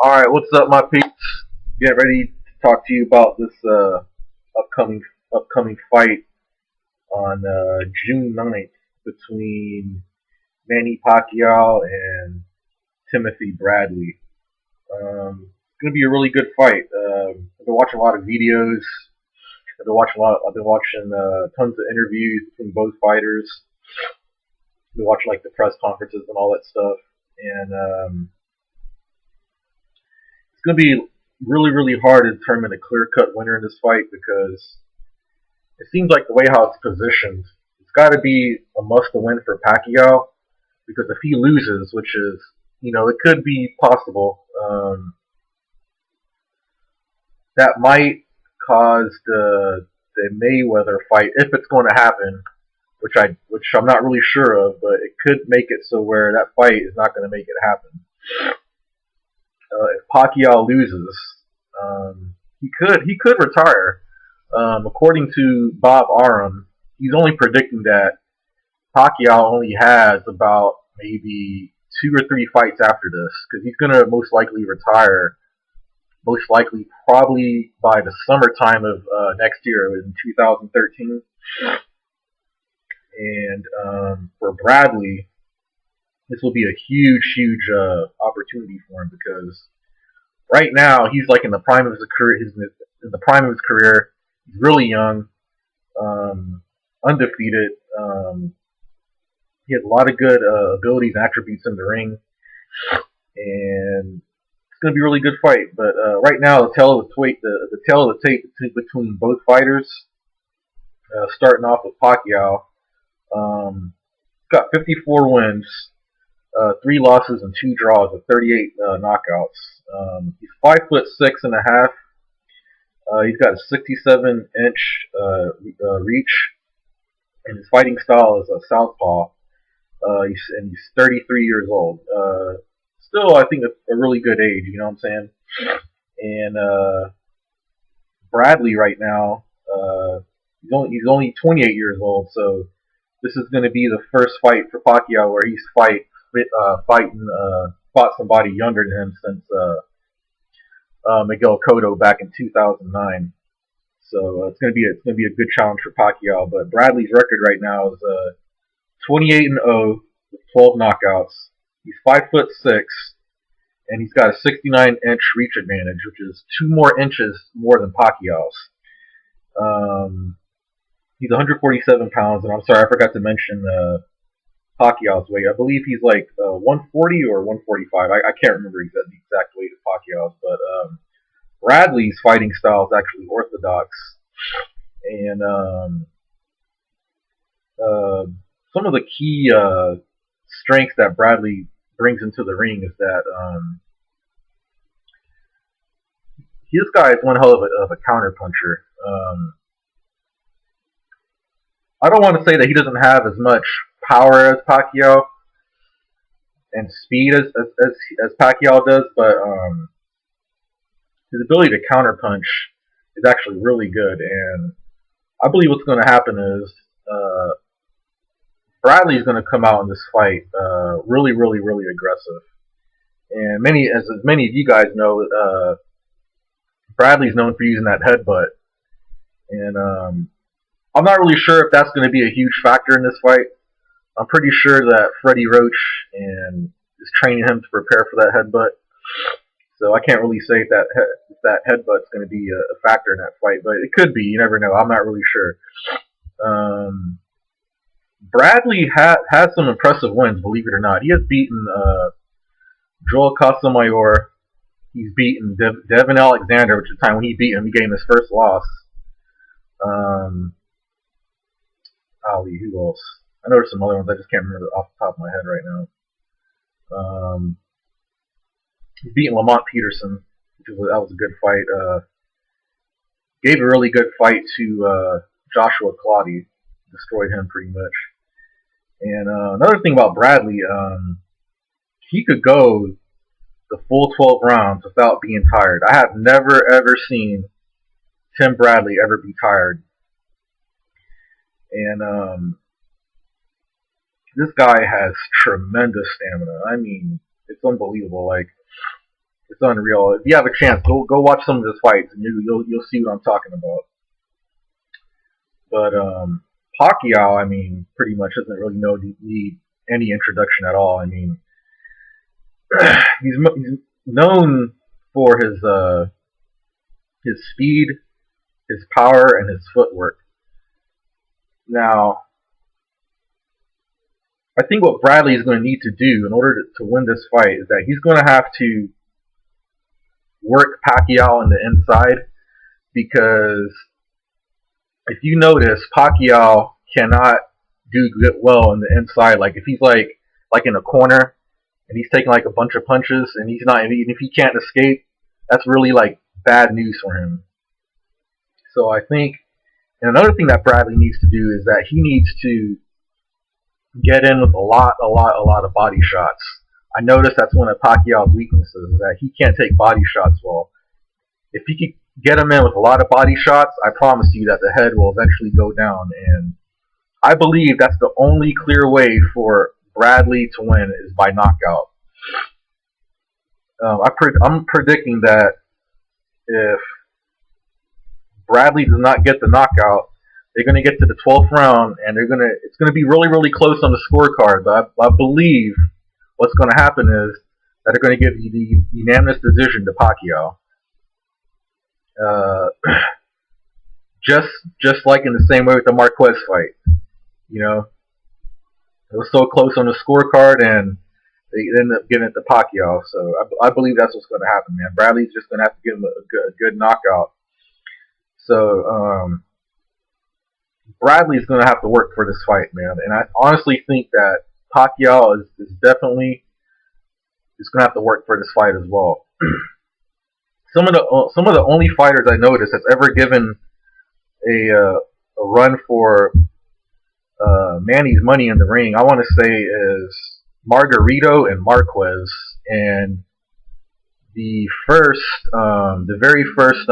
Alright, what's up, my peeps? Get ready to talk to you about this upcoming upcoming fight on June 9th between Manny Pacquiao and Timothy Bradley. It's gonna be a really good fight. I've been watching a lot of videos. I've been watching tons of interviews between both fighters. I've been watching like the press conferences and all that stuff. And it's going to be really hard to determine a clear cut winner in this fight because it seems like the way how it's positioned, it's got to be a must win for Pacquiao because if he loses, which is, it could be possible, that might cause the Mayweather fight, if it's going to happen, which I'm not really sure of, but it could make it so where that fight is not going to make it happen. If Pacquiao loses, he could retire. According to Bob Arum, he's only predicting that Pacquiao only has about maybe 2 or 3 fights after this because he's going to most likely retire. Most likely, probably by the summertime of next year in 2013. And for Bradley, this will be a huge opportunity for him because right now he's like in the prime of his career. He's in the prime of his career. He's really young, undefeated. He has a lot of good abilities and attributes in the ring, and it's going to be a really good fight. But right now, the tale of the tape between both fighters, starting off with Pacquiao, got 54 wins. 3 losses and 2 draws with 38 knockouts. He's 5'6.5". He's got a 67-inch reach, and his fighting style is a southpaw. He's 33 years old. Still, I think a really good age. You know what I'm saying? And Bradley right now, he's only 28 years old. So this is going to be the first fight for Pacquiao where he's fought somebody younger than him since Miguel Cotto back in 2009. So it's gonna be a good challenge for Pacquiao. But Bradley's record right now is 28-0 with 12 knockouts. He's 5'6", and he's got a 69-inch reach advantage, which is 2 inches more than Pacquiao's. He's 147 pounds, and I'm sorry I forgot to mention Pacquiao's weight. I believe he's like 140 or 145. I can't remember the exact weight of Pacquiao's, but Bradley's fighting style is actually orthodox. And some of the key strengths that Bradley brings into the ring is that this guy is one hell of a counter puncher. I don't want to say that he doesn't have as much power as Pacquiao and speed as Pacquiao does, but his ability to counterpunch is actually really good. And I believe what's going to happen is Bradley's going to come out in this fight really aggressive. And as many of you guys know, Bradley's known for using that headbutt. And I'm not really sure if that's going to be a huge factor in this fight. I'm pretty sure that Freddie Roach is training him to prepare for that headbutt. So I can't really say if that headbutt's going to be a factor in that fight, but it could be. You never know. I'm not really sure. Bradley has some impressive wins, believe it or not. He has beaten Joel Casamayor. He's beaten Devin Alexander, which is the time when he beat him. He gave him his first loss. Ali, who else? I know there's some other ones. I just can't remember off the top of my head right now. He's beaten Lamont Peterson, that was a good fight. Gave a really good fight to Joshua Clottey. Destroyed him pretty much. And another thing about Bradley, he could go the full 12 rounds without being tired. I have never ever seen Tim Bradley ever be tired. And this guy has tremendous stamina. I mean, it's unbelievable. Like, It's unreal. If you have a chance, go watch some of his fights, and you'll see what I'm talking about. But Pacquiao, I mean, pretty much doesn't really need any introduction at all. I mean, he's known for his speed, his power, and his footwork. Now, I think what Bradley is going to need to do in order to win this fight is that he's going to have to work Pacquiao on the inside, because if you notice, Pacquiao cannot do well on the inside. Like if he's like in a corner and he's taking like a bunch of punches and he's not, and if he can't escape, that's really like bad news for him. So I think, and another thing that Bradley needs to do is that he needs to get in with a lot of body shots. I noticed that's one of Pacquiao's weaknesses, that he can't take body shots well. If he could get him in with a lot of body shots, I promise you that the head will eventually go down. And I believe that's the only clear way for Bradley to win, is by knockout. I'm predicting that if Bradley does not get the knockout, they're going to get to the 12th round, and it's going to be really close on the scorecard. But I believe what's going to happen is that they're going to give you the unanimous decision to Pacquiao. Just like in the same way with the Marquez fight, you know, it was so close on the scorecard, and they ended up giving it to Pacquiao. So I believe that's what's going to happen, man. Bradley's just going to have to give him a good knockout. So Bradley's going to have to work for this fight, man. And I honestly think that Pacquiao is definitely going to have to work for this fight as well. Some of the only fighters I noticed that's ever given a run for Manny's money in the ring, I want to say, is Margarito and Marquez. And the very first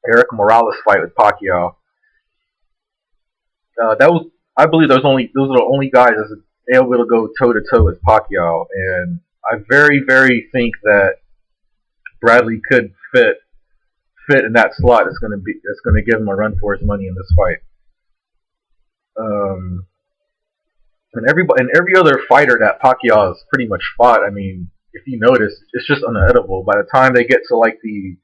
Eric Morales fight with Pacquiao, I believe those are the only guys that's able to go toe to toe with Pacquiao, and I very think that Bradley could fit in that slot. That's going to give him a run for his money in this fight. And every other fighter that Pacquiao has pretty much fought, I mean, if you notice, it's just unedible. By the time they get to like the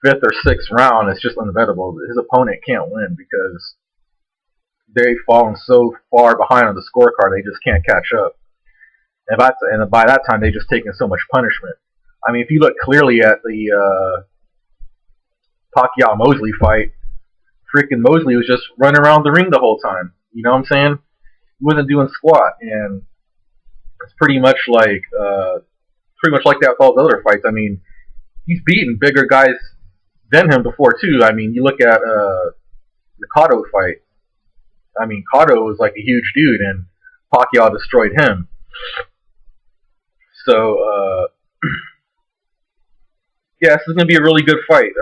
5th or 6th round, it's just unbettable. His opponent can't win because they've fallen so far behind on the scorecard, they just can't catch up. And by that time, they've just taken so much punishment. I mean, if you look clearly at the Pacquiao-Mosley fight, freaking Mosley was just running around the ring the whole time. You know what I'm saying? He wasn't doing squat, and it's pretty much like that with all the other fights. I mean, he's beaten bigger guys than him before too. I mean, you look at the Cotto fight. I mean, Cotto was like a huge dude, and Pacquiao destroyed him. So, yeah, this is going to be a really good fight.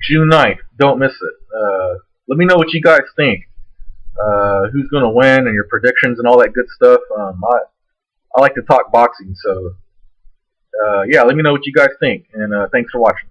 June 9th, don't miss it. Let me know what you guys think. Who's going to win and your predictions and all that good stuff. I like to talk boxing, so yeah, let me know what you guys think, and thanks for watching.